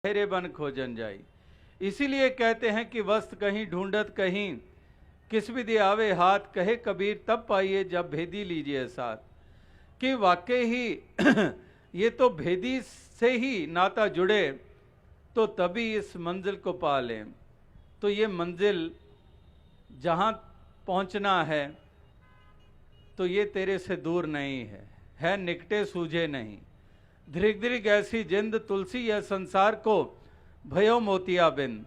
हेरे बन खोजन जाई। इसीलिए कहते हैं कि वस्त्र कहीं ढूंढत कहीं, किस विधि आवे हाथ, कहे कबीर तब पाइए जब भेदी लीजिए साथ। कि वाकई ही ये तो भेदी से ही नाता जुड़े तो तभी इस मंजिल को पा लें। तो ये मंजिल जहाँ पहुँचना है तो ये तेरे से दूर नहीं है निकटे सूझे नहीं। धृग धृग ऐसी जिंद तुलसी यह संसार को भयो मोतिया बिंद।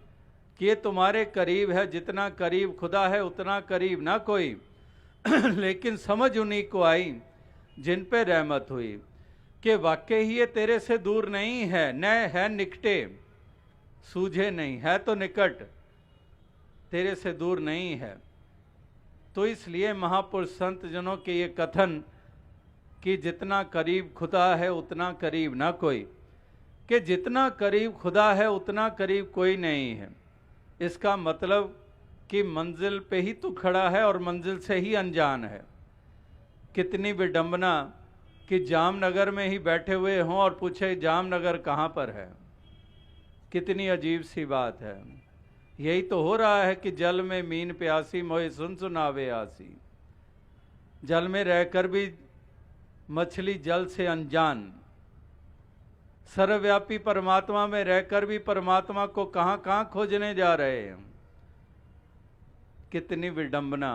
कि ये तुम्हारे करीब है, जितना करीब खुदा है उतना करीब ना कोई। लेकिन समझ उन्हीं को आई जिन पे रहमत हुई। कि वाकई ही ये तेरे से दूर नहीं है, न है निकटे सूझे नहीं, है तो निकट, तेरे से दूर नहीं है। तो इसलिए महापुरुष संत जनों के ये कथन कि जितना करीब खुदा है उतना करीब ना कोई, कि जितना करीब खुदा है उतना करीब कोई नहीं है। इसका मतलब कि मंजिल पे ही तू खड़ा है और मंजिल से ही अनजान है। कितनी विडंबना कि जामनगर में ही बैठे हुए हों और पूछे जामनगर कहाँ पर है। कितनी अजीब सी बात है। यही तो हो रहा है कि जल में मीन प्यासी मोहे सुन सुनावे आसी। जल में रहकर भी मछली जल से अनजान, सर्वव्यापी परमात्मा में रहकर भी परमात्मा को कहाँ कहाँ खोजने जा रहे हैं। कितनी विडंबना।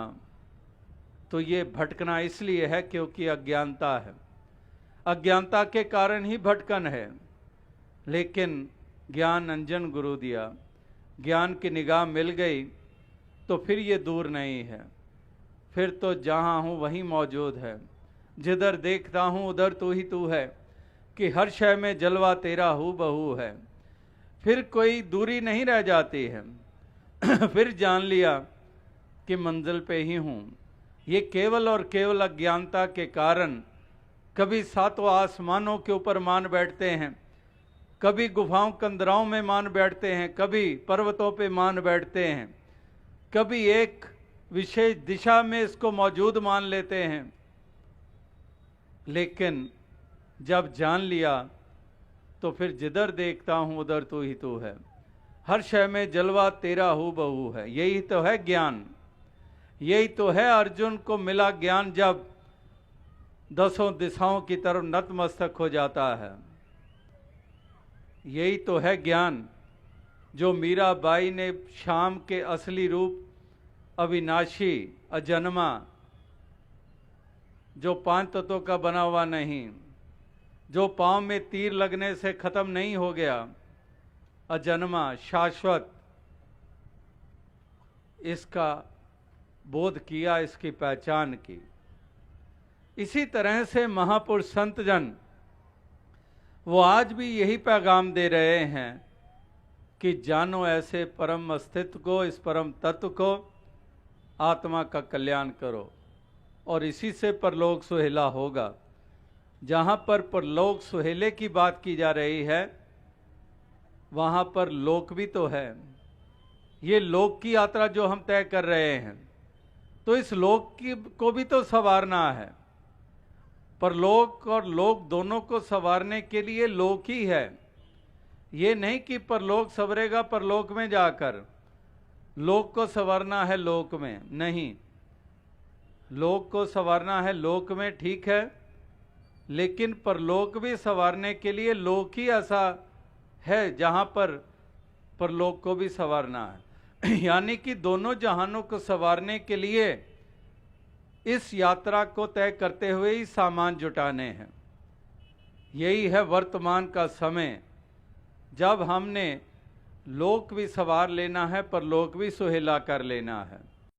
तो ये भटकना इसलिए है क्योंकि अज्ञानता है। अज्ञानता के कारण ही भटकन है। लेकिन ज्ञान अंजन गुरु दिया, ज्ञान की निगाह मिल गई तो फिर ये दूर नहीं है। फिर तो जहाँ हूँ वहीं मौजूद है, जिधर देखता हूँ उधर तू ही तू है। कि हर शय में जलवा तेरा हू बहू है। फिर कोई दूरी नहीं रह जाती है। फिर जान लिया कि मंजिल पे ही हूँ। ये केवल और केवल अज्ञानता के कारण कभी सातों आसमानों के ऊपर मान बैठते हैं, कभी गुफाओं कंदराओं में मान बैठते हैं, कभी पर्वतों पे मान बैठते हैं, कभी एक विशेष दिशा में इसको मौजूद मान लेते हैं। लेकिन जब जान लिया तो फिर जिधर देखता हूँ उधर तू ही तू है। हर शय में जलवा तेरा हू बहू है। यही तो है ज्ञान। यही तो है अर्जुन को मिला ज्ञान जब दसों दिशाओं की तरफ नतमस्तक हो जाता है। यही तो है ज्ञान जो मीराबाई ने शाम के असली रूप अविनाशी अजन्मा, जो पांच तत्वों का बना हुआ नहीं, जो पांव में तीर लगने से खत्म नहीं हो गया, अजन्मा शाश्वत, इसका बोध किया, इसकी पहचान की। इसी तरह से महापुरुष संत जन वो आज भी यही पैगाम दे रहे हैं कि जानो ऐसे परम अस्तित्व को, इस परम तत्व को, आत्मा का कल्याण करो और इसी से परलोक सुहेला होगा। जहाँ पर परलोक सुहेले की बात की जा रही है वहाँ पर लोक भी तो है। ये लोक की यात्रा जो हम तय कर रहे हैं तो इस लोक की को भी तो संवारना है। परलोक और लोक दोनों को संवारने के लिए लोक ही है। ये नहीं कि परलोक संवरेगा परलोक में जाकर, लोक को संवारना है लोक में, नहीं। लोक को संवारना है लोक में, ठीक है, लेकिन परलोक भी संवारने के लिए लोक ही ऐसा है जहाँ पर परलोक को भी संवारना है। यानी कि दोनों जहानों को संवारने के लिए इस यात्रा को तय करते हुए ही सामान जुटाने हैं। यही है वर्तमान का समय, जब हमने लोक भी संवार लेना है, परलोक भी सुहेला कर लेना है।